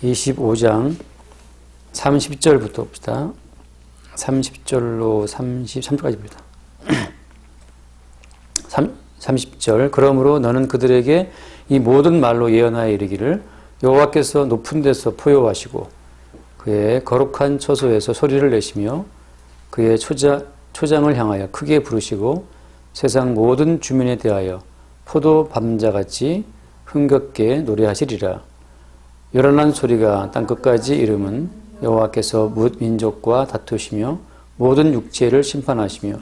25장 30절부터 봅시다. 30절로 33절까지 봅니다. 30절 그러므로 너는 그들에게 이 모든 말로 예언하여 이르기를 여호와께서 높은 데서 포효하시고 그의 거룩한 처소에서 소리를 내시며 그의 초장을 향하여 크게 부르시고 세상 모든 주민에 대하여 포도 밤자같이 흥겹게 노래하시리라. 요란한 소리가 땅끝까지 이름은 여호와께서 뭇 민족과 다투시며 모든 육체를 심판하시며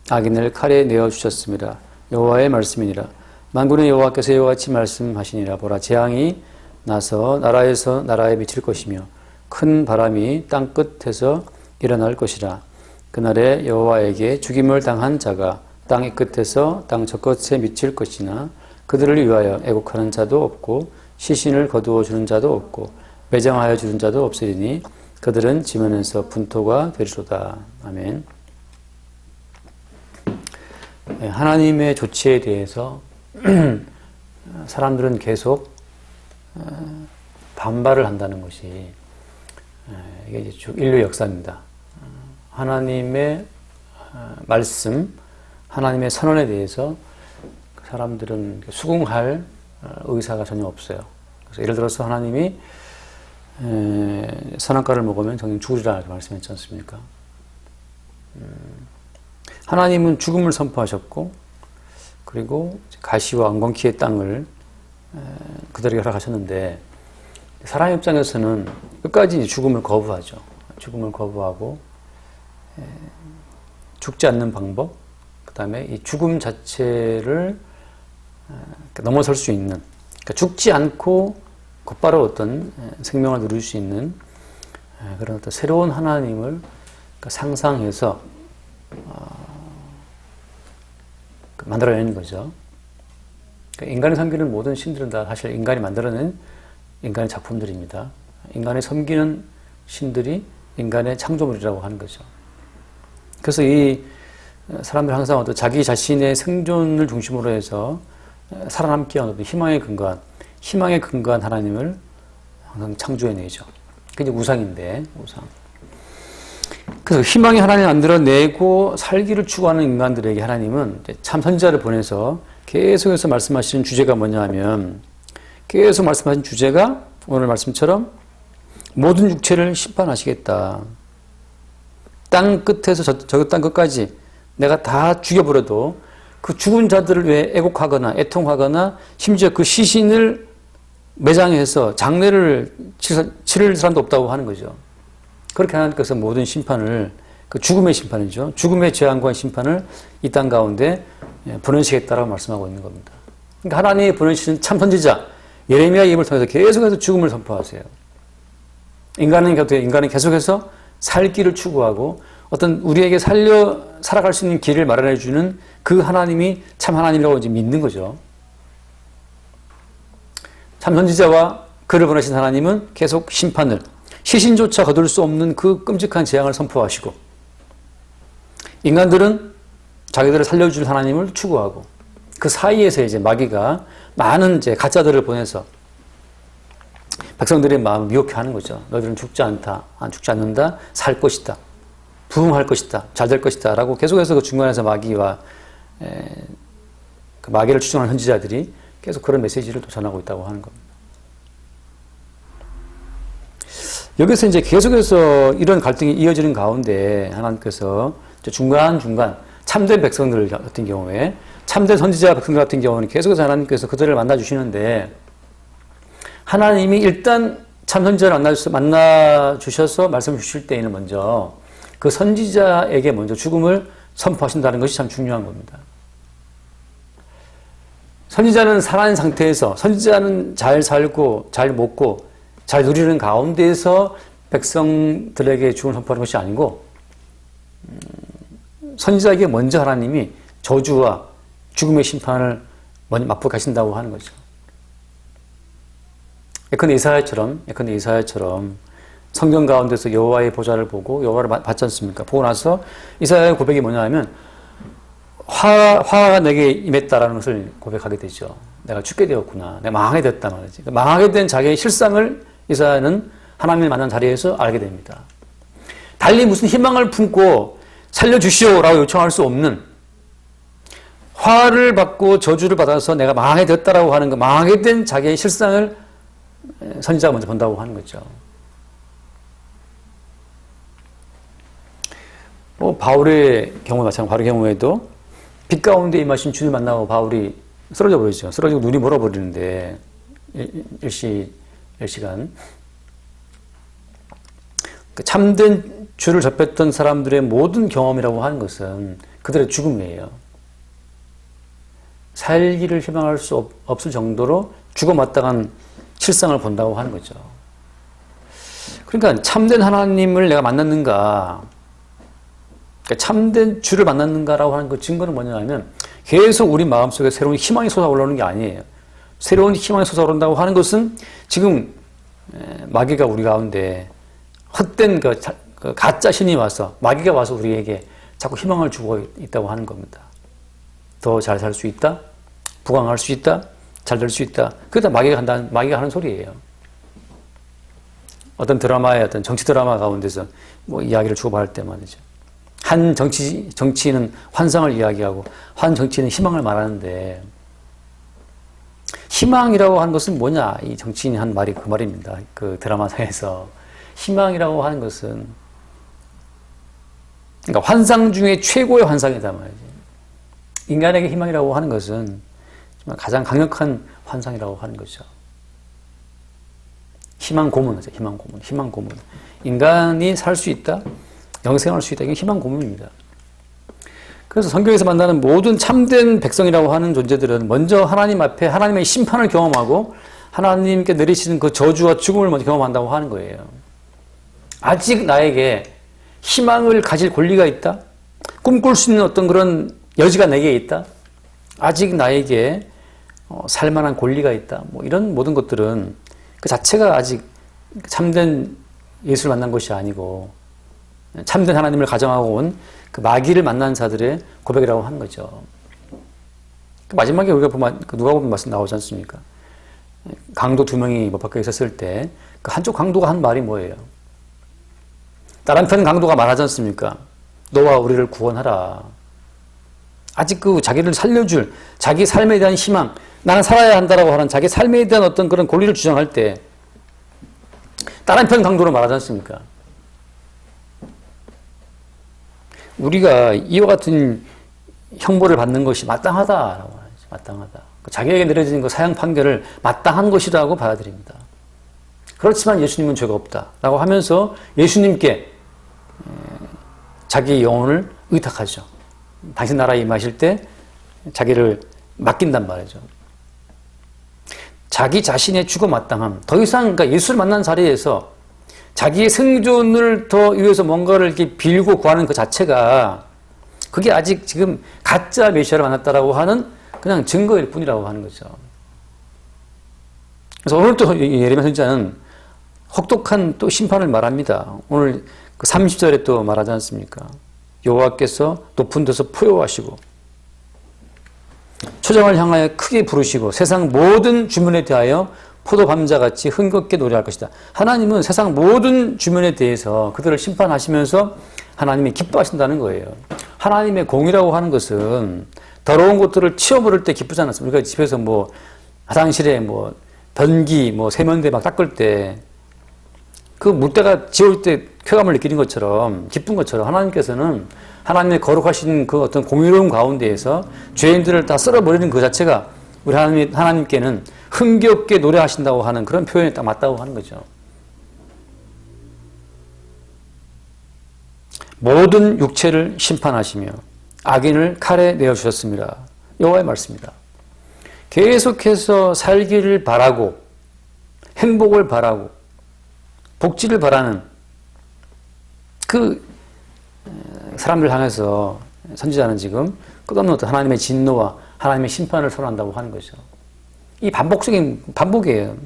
악인을 칼에 내어주셨습니다. 여호와의 말씀이니라. 만군의 여호와께서 이와 같이 말씀하시니라. 보라, 재앙이 나서 나라에서 나라에 미칠 것이며 큰 바람이 땅끝에서 일어날 것이라. 그날에 여호와에게 죽임을 당한 자가 땅의 끝에서 땅 저끝에 미칠 것이나 그들을 위하여 애곡하는 자도 없고 시신을 거두어 주는 자도 없고 매장하여 주는 자도 없으리니 그들은 지면에서 분토가 되리로다. 아멘. 하나님의 조치에 대해서 사람들은 계속 반발을 한다는 것이 이게 이제 쭉 인류 역사입니다. 하나님의 말씀, 하나님의 선언에 대해서 사람들은 수긍할 의사가 전혀 없어요. 그래서 예를 들어서 하나님이 선악과를 먹으면 정녕 죽으리라 이렇게 말씀했지 않습니까? 하나님은 죽음을 선포하셨고 그리고 가시와 엉겅퀴의 땅을 그들에게 허락하셨는데 사람 입장에서는 끝까지 죽음을 거부하죠. 죽음을 거부하고 죽지 않는 방법, 그 다음에 이 죽음 자체를 넘어설 수 있는, 그러니까 죽지 않고 곧바로 어떤 생명을 누릴 수 있는 그런 어떤 새로운 하나님을 상상해서 만들어내는 거죠. 그러니까 인간이 섬기는 모든 신들은 다 사실 인간이 만들어낸 인간의 작품들입니다. 인간이 섬기는 신들이 인간의 창조물이라고 하는 거죠. 그래서 이 사람들 항상 어떤 자기 자신의 생존을 중심으로 해서 살아남기 위한 어떤 희망에 근거한 하나님을 항상 창조해내죠. 그게 이제 우상인데, 우상. 그래서 희망의 하나님을 만들어내고 살기를 추구하는 인간들에게 하나님은 참 선지자를 보내서 계속해서 말씀하시는 주제가 뭐냐 하면, 계속 말씀하신 주제가 오늘 말씀처럼 모든 육체를 심판하시겠다. 땅 끝에서 저 땅 끝까지 내가 다 죽여버려도 그 죽은 자들을 위해 애곡하거나 애통하거나 심지어 그 시신을 매장해서 장례를 치를 사람도 없다고 하는 거죠. 그렇게 하나님께서 모든 심판을, 그 죽음의 심판이죠. 죽음의 재앙과 심판을 이 땅 가운데 보내시겠다라고 말씀하고 있는 겁니다. 그러니까 하나님이 보내시는 참 선지자 예레미야 입을 통해서 계속해서 죽음을 선포하세요. 인간은 계속해서 살 길을 추구하고 어떤 우리에게 살아갈 수 있는 길을 마련해 주는 그 하나님이 참 하나님이라고 이제 믿는 거죠. 참 선지자와 그를 보내신 하나님은 계속 심판을, 시신조차 거둘 수 없는 그 끔찍한 재앙을 선포하시고, 인간들은 자기들을 살려줄 하나님을 추구하고, 그 사이에서 이제 마귀가 많은 이제 가짜들을 보내서 백성들의 마음을 미혹해 하는 거죠. 너희들은 죽지 않는다, 살 것이다, 부흥할 것이다, 잘 될 것이다 라고 계속해서 그 중간에서 마귀와 그 마귀를 추종하는 선지자들이 계속 그런 메시지를 또 전하고 있다고 하는 겁니다. 여기서 이제 계속해서 이런 갈등이 이어지는 가운데 하나님께서 중간중간 참된 백성들 같은 경우에, 참된 선지자 백성들 같은 경우는 계속해서 하나님께서 그들을 만나주시는데, 하나님이 일단 참 선지자를 만나주셔서 말씀을 주실 때에는 먼저 그 선지자에게 먼저 죽음을 선포하신다는 것이 참 중요한 겁니다. 선지자는 살아있는 상태에서, 선지자는 잘 살고 잘 먹고 잘 누리는 가운데에서 백성들에게 죽음을 선포하는 것이 아니고, 선지자에게 먼저 하나님이 저주와 죽음의 심판을 먼저 맛보게 하신다고 하는 거죠. 예컨대 이사야처럼 성경 가운데서 여호와의 보좌를 보고 여호와를 봤지 않습니까? 보고 나서 이사야의 고백이 뭐냐 하면 화가 내게 임했다라는 것을 고백하게 되죠. 내가 죽게 되었구나. 내가 망하게 됐단 말이지. 망하게 된 자기의 실상을 이사야는 하나님을 만난 자리에서 알게 됩니다. 달리 무슨 희망을 품고 살려주시오라고 요청할 수 없는, 화를 받고 저주를 받아서 내가 망하게 됐다라고 하는 그 망하게 된 자기의 실상을 선지자가 먼저 본다고 하는 거죠. 바울의 경우 마찬가지로 바울의 경우에도 빛 가운데 임하신 주를 만나고 바울이 쓰러져 버리죠. 쓰러지고 눈이 멀어버리는데 일시간 참된 주를 접했던 사람들의 모든 경험이라고 하는 것은 그들의 죽음이에요. 살기를 희망할 수 없을 정도로 죽어마땅한 실상을 본다고 하는 거죠. 그러니까 참된 하나님을 내가 만났는가, 그러니까 참된 주를 만났는가라고 하는 그 증거는 뭐냐면 계속 우리 마음속에 새로운 희망이 솟아올라오는 게 아니에요. 새로운 희망이 솟아오른다고 하는 것은 지금 마귀가 우리 가운데 헛된 그 가짜 신이 와서, 마귀가 와서 우리에게 자꾸 희망을 주고 있다고 하는 겁니다. 더 잘 살 수 있다, 부강할 수 있다, 잘 될 수 있다. 그게 다 마귀가 하는 소리예요. 어떤 드라마의 어떤 정치 드라마 가운데서 뭐 이야기를 주고받을 때 말이죠. 한 정치인은 환상을 이야기하고 한 정치인은 희망을 말하는데, 희망이라고 하는 것은 뭐냐? 이 정치인이 한 말이 그 말입니다. 그 드라마상에서. 희망이라고 하는 것은, 그러니까 환상 중에 최고의 환상이다 말이지. 인간에게 희망이라고 하는 것은 가장 강력한 환상이라고 하는 거죠. 희망 고문이죠. 희망 고문. 인간이 살 수 있다, 영생할 수 있다. 이게 희망 고문입니다. 그래서 성경에서 만나는 모든 참된 백성이라고 하는 존재들은 먼저 하나님 앞에 하나님의 심판을 경험하고 하나님께 내리시는 그 저주와 죽음을 먼저 경험한다고 하는 거예요. 아직 나에게 희망을 가질 권리가 있다? 꿈꿀 수 있는 어떤 그런 여지가 내게 있다? 아직 나에게 살만한 권리가 있다? 뭐 이런 모든 것들은 그 자체가 아직 참된 예수를 만난 것이 아니고 참된 하나님을 가정하고 온 그 마귀를 만난 자들의 고백이라고 하는 거죠. 그 마지막에 우리가 보면 누가복음 말씀 나오지 않습니까? 강도 2명이 못 박혀 있었을 때 그 한쪽 강도가 한 말이 뭐예요? 다른 편 강도가 말하지 않습니까? 너와 우리를 구원하라. 아직 그 자기를 살려줄 자기 삶에 대한 희망, 나는 살아야 한다라고 하는 자기 삶에 대한 어떤 그런 권리를 주장할 때 다른 편 강도로 말하지 않습니까? 우리가 이와 같은 형벌을 받는 것이 마땅하다라고 하죠. 마땅하다. 자기에게 내려지는 그 사형 판결을 마땅한 것이라고 받아들입니다. 그렇지만 예수님은 죄가 없다라고 하면서 예수님께 자기 영혼을 의탁하죠. 당신 나라에 임하실 때 자기를 맡긴단 말이죠. 자기 자신의 죽어 마땅함, 더 이상 그러니까 예수를 만난 자리에서 자기의 생존을 더 위해서 뭔가를 이렇게 빌고 구하는 그 자체가 그게 아직 지금 가짜 메시아를 만났다라고 하는 그냥 증거일 뿐이라고 하는 거죠. 그래서 오늘 또 예레미야 선지자는 혹독한 또 심판을 말합니다. 오늘 그 30절에 또 말하지 않습니까? 여호와께서 높은 데서 포효하시고 초장을 향하여 크게 부르시고 세상 모든 주민에 대하여 포도밤자같이 흥겹게 노래할 것이다. 하나님은 세상 모든 주민에 대해서 그들을 심판하시면서 하나님이 기뻐하신다는 거예요. 하나님의 공의라고 하는 것은 더러운 것들을 치워버릴 때 기쁘지 않았습니까? 우리가 집에서 뭐 화장실에 뭐 변기 뭐 세면대 막 닦을 때 그 물때가 지울 때 쾌감을 느끼는 것처럼 기쁜 것처럼 하나님께서는 하나님의 거룩하신 그 어떤 공의로운 가운데에서 죄인들을 다 쓸어버리는 그 자체가 우리 하나님께는 흥겹게 노래하신다고 하는 그런 표현이 딱 맞다고 하는 거죠. 모든 육체를 심판하시며 악인을 칼에 내어주셨습니다. 여호와의 말씀입니다. 계속해서 살기를 바라고 행복을 바라고 복지를 바라는 그 사람들 향해서 선지자는 지금 끝없는 어떤 하나님의 진노와 하나님의 심판을 선언한다고 하는 거죠. 이 반복이에요.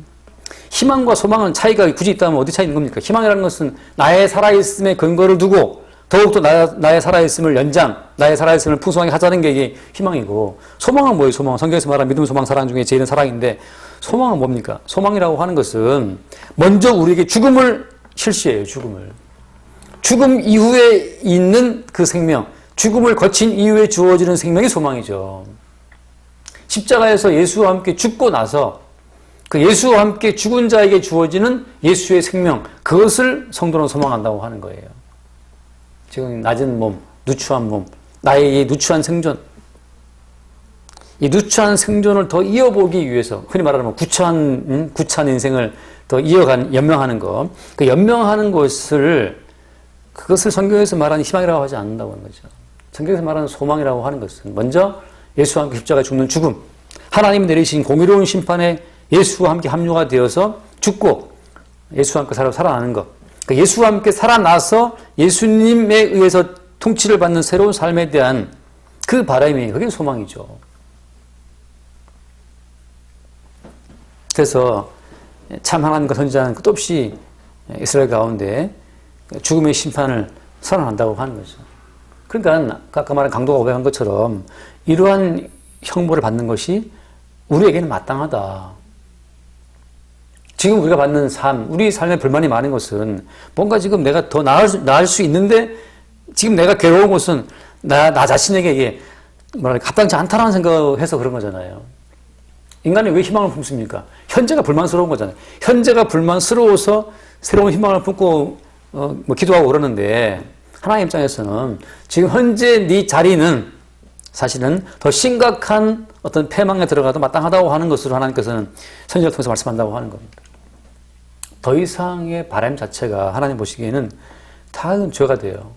희망과 소망은 차이가 굳이 있다면 어디 차이 있는 겁니까? 희망이라는 것은 나의 살아있음에 근거를 두고 더욱더 나의 살아있음을 연장, 나의 살아있음을 풍성하게 하자는 게 이게 희망이고, 소망은 뭐예요? 소망은 성경에서 말하는 믿음, 소망, 사랑 중에 제일은 사랑인데 소망은 뭡니까? 소망이라고 하는 것은 먼저 우리에게 죽음을 실시해요. 죽음 이후에 있는 그 생명, 죽음을 거친 이후에 주어지는 생명이 소망이죠. 십자가에서 예수와 함께 죽고 나서 그 예수와 함께 죽은 자에게 주어지는 예수의 생명, 그것을 성도는 소망한다고 하는 거예요. 지금 낮은 몸, 누추한 몸, 나의 이 누추한 생존, 이 누추한 생존을 더 이어보기 위해서, 흔히 말하면 구차한 인생을 더 연명하는 것, 그 연명하는 것을, 그것을 성경에서 말하는 희망이라고 하지 않는다고 하는 거죠. 성경에서 말하는 소망이라고 하는 것은 먼저 예수와 함께 십자가에 죽는 죽음, 하나님이 내리신 공의로운 심판에 예수와 함께 합류가 되어서 죽고 예수와 함께 살아나는 것, 그러니까 예수와 함께 살아나서 예수님에 의해서 통치를 받는 새로운 삶에 대한 그 바람이, 그게 소망이죠. 그래서 참 하나님과 선지자는 끝없이 이스라엘 가운데 죽음의 심판을 선언한다고 하는 거죠. 그러니까 아까 말한 강도가 고백한 것처럼 이러한 형벌을 받는 것이 우리에게는 마땅하다. 지금 우리가 받는 삶, 우리 삶에 불만이 많은 것은 뭔가 지금 내가 더 나을 수 있는데 지금 내가 괴로운 것은 나 자신에게 이게 합당치 않다라는 생각을 해서 그런 거잖아요. 인간이 왜 희망을 품습니까? 현재가 불만스러운 거잖아요. 현재가 불만스러워서 새로운 희망을 품고 기도하고 그러는데 하나님 입장에서는 지금 현재 네 자리는 사실은 더 심각한 어떤 패망에 들어가도 마땅하다고 하는 것으로 하나님께서는 선지자를 통해서 말씀한다고 하는 겁니다. 더 이상의 바람 자체가 하나님 보시기에는 다 죄가 돼요.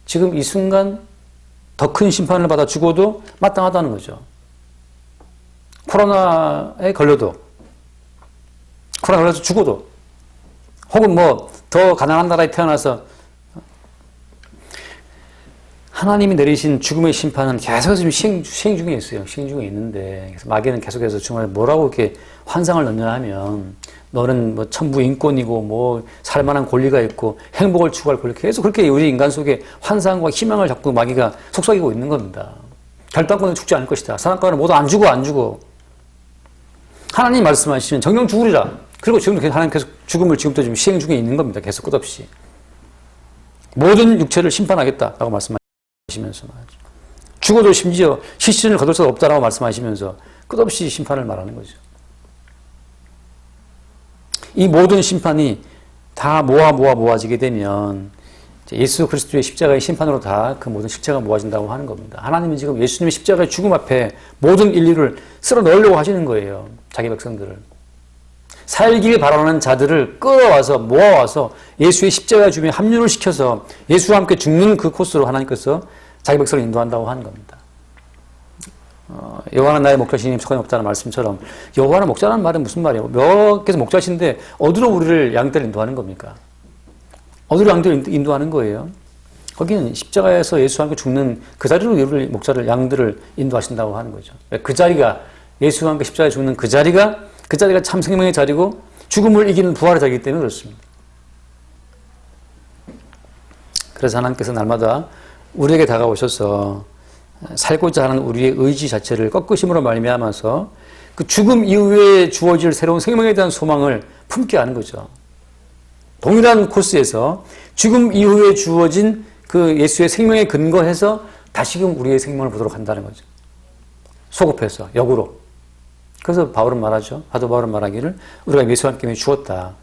지금 이 순간 더 큰 심판을 받아 죽어도 마땅하다는 거죠. 코로나에 걸려서 죽어도, 혹은 더 가난한 나라에 태어나서 하나님이 내리신 죽음의 심판은 계속해서 지금 시행 중에 있어요. 시행 중에 있는데, 그래서 마귀는 계속해서 정말 뭐라고 이렇게 환상을 넣냐 하면, 너는 천부 인권이고, 살만한 권리가 있고, 행복을 추구할 권리, 계속 그렇게 우리 인간 속에 환상과 희망을 자꾸 마귀가 속삭이고 있는 겁니다. 결단권은 죽지 않을 것이다. 사단권은 모두 안 죽어. 하나님 말씀하시면 정령 죽으리라. 그리고 지금 하나님 계속 죽음을 지금도 지금 시행 중에 있는 겁니다. 계속 끝없이. 모든 육체를 심판하겠다라고 말씀하시면서 말이죠. 죽어도 심지어 시신을 거둘 수 없다라고 말씀하시면서 끝없이 심판을 말하는 거죠. 이 모든 심판이 다 모아지게 되면 예수 그리스도의 십자가의 심판으로 다 그 모든 십자가 모아진다고 하는 겁니다. 하나님은 지금 예수님의 십자가의 죽음 앞에 모든 인류를 쓸어 넣으려고 하시는 거예요. 자기 백성들을. 살길 바라는 자들을 끌어와서 모아와서 예수의 십자가 주변에 합류를 시켜서 예수와 함께 죽는 그 코스로 하나님께서 자기 백성을 인도한다고 하는 겁니다. 여호와는 나의 목자시니 속함이 없다는 말씀처럼 여호와는 목자라는 말은 무슨 말이에요? 여호와께서 목자신데 어디로 우리를 양떼를 인도하는 겁니까? 어디로 양떼를 인도하는 거예요? 거기는 십자가에서 예수와 함께 죽는 그 자리로 우리를 양들을 인도하신다고 하는 거죠. 그 자리가 예수와 함께 십자가에 죽는 그 자리가 참 생명의 자리고 죽음을 이기는 부활의 자리이기 때문에 그렇습니다. 그래서 하나님께서 날마다 우리에게 다가오셔서 살고자 하는 우리의 의지 자체를 꺾으심으로 말미암아서 그 죽음 이후에 주어질 새로운 생명에 대한 소망을 품게 하는 거죠. 동일한 코스에서 죽음 이후에 주어진 그 예수의 생명에 근거해서 다시금 우리의 생명을 보도록 한다는 거죠. 소급해서, 역으로. 그래서 바울은 말하죠. 사도 바울은 말하기를 우리가 예수와 함께 이미 죽었다.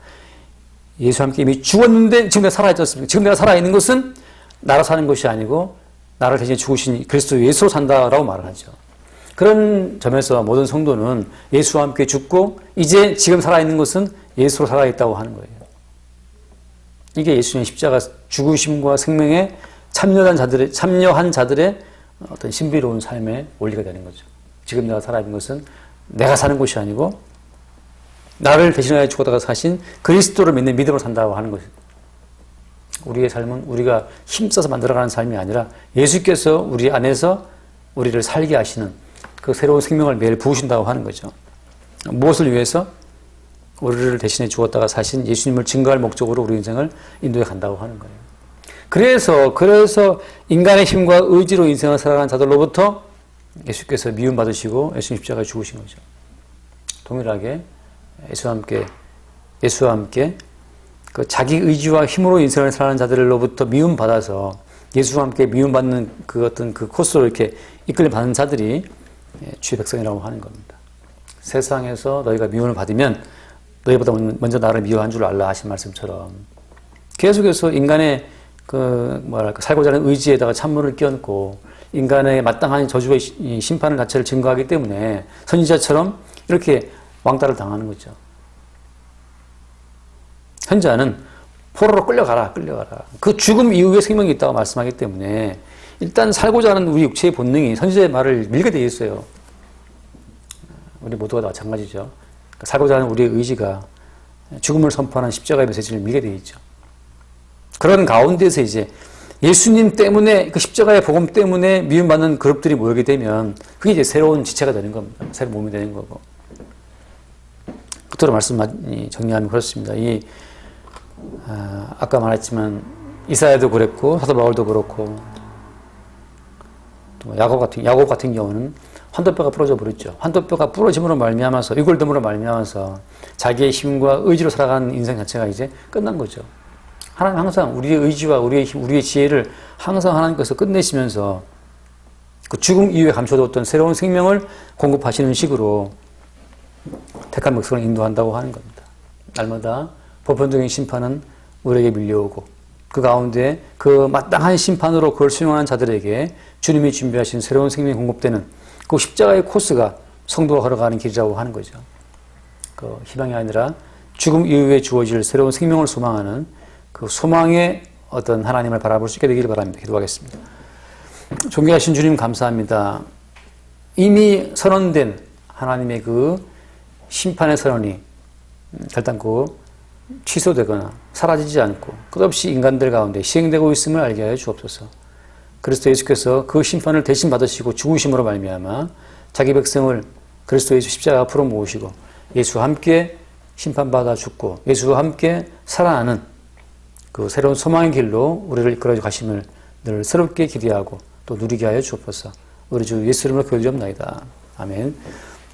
예수와 함께 이미 죽었는데 지금 내가 살아있지 않습니까? 지금 내가 살아있는 것은 나로 사는 것이 아니고 나를 대신 죽으신 그리스도 예수로 산다라고 말을 하죠. 그런 점에서 모든 성도는 예수와 함께 죽고 이제 지금 살아있는 것은 예수로 살아있다고 하는 거예요. 이게 예수님의 십자가 죽으심과 생명에 참여한 자들의 어떤 신비로운 삶의 원리가 되는 거죠. 지금 내가 살아있는 것은 내가 사는 것이 아니고 나를 대신하여 죽었다가 사신 그리스도를 믿는 믿음으로 산다고 하는 것이죠. 우리의 삶은 우리가 힘써서 만들어가는 삶이 아니라 예수께서 우리 안에서 우리를 살게 하시는 그 새로운 생명을 매일 부으신다고 하는 거죠. 무엇을 위해서? 우리를 대신해 죽었다가 사신 예수님을 증거할 목적으로 우리 인생을 인도해 간다고 하는 거예요. 그래서 인간의 힘과 의지로 인생을 살아가는 자들로부터 예수께서 미움받으시고 예수님 십자가에 죽으신 거죠. 동일하게 예수와 함께 그 자기 의지와 힘으로 인생을 살아가는 자들로부터 미움받아서 예수와 함께 미움받는 그 어떤 그 코스로 이렇게 이끌림 받는 자들이 주의 백성이라고 하는 겁니다. 세상에서 너희가 미움을 받으면 너희보다 먼저 나를 미워한 줄 알라 하신 말씀처럼 계속해서 인간의 살고자 하는 의지에다가 찬물을 끼얹고 인간의 마땅한 저주의 심판을 자체를 증거하기 때문에 선지자처럼 이렇게 왕따를 당하는 거죠. 선지자는 포로로 끌려가라. 그 죽음 이후에 생명이 있다고 말씀하기 때문에 일단 살고자 하는 우리 육체의 본능이 선지자의 말을 밀게 되어 있어요. 우리 모두가 마찬가지죠. 살고자 하는 우리의 의지가 죽음을 선포하는 십자가의 메시지를 밀게 되어 있죠. 그런 가운데서 이제 예수님 때문에 그 십자가의 복음 때문에 미움받는 그룹들이 모이게 되면 그게 이제 새로운 지체가 되는 겁니다. 새로운 몸이 되는 거고. 끝으로 말씀 정리하면 그렇습니다. 아까 말했지만 이사야도 그랬고 사도 바울도 그렇고 또 야곱 같은 경우는 환도뼈가 부러져 버렸죠. 환도뼈가 부러짐으로 말미암아서 유골됨으로 말미암아서 자기의 힘과 의지로 살아가는 인생 자체가 이제 끝난 거죠. 하나님 항상 우리의 의지와 우리의 힘, 우리의 지혜를 항상 하나님께서 끝내시면서 그 죽음 이후에 감춰뒀던 새로운 생명을 공급하시는 식으로 택한 백성을 인도한다고 하는 겁니다. 날마다 보편적인 심판은 우리에게 밀려오고 그 가운데 그 마땅한 심판으로 그걸 수용하는 자들에게 주님이 준비하신 새로운 생명이 공급되는 그 십자가의 코스가 성도가 걸어가는 길이라고 하는 거죠. 그 희망이 아니라 죽음 이후에 주어질 새로운 생명을 소망하는 그 소망의 어떤 하나님을 바라볼 수 있게 되기를 바랍니다. 기도하겠습니다. 존귀하신 주님 감사합니다. 이미 선언된 하나님의 그 심판의 선언이 결단코 취소되거나 사라지지 않고 끝없이 인간들 가운데 시행되고 있음을 알게 하여 주옵소서. 그리스도 예수께서 그 심판을 대신 받으시고 죽으심으로 말미암아 자기 백성을 그리스도 예수 십자가 앞으로 모으시고 예수와 함께 심판받아 죽고 예수와 함께 살아나는 그 새로운 소망의 길로 우리를 이끌어 가심을 늘 새롭게 기대하고 또 누리게 하여 주옵소서. 우리 주 예수 이름으로 기도드리옵나이다. 아멘.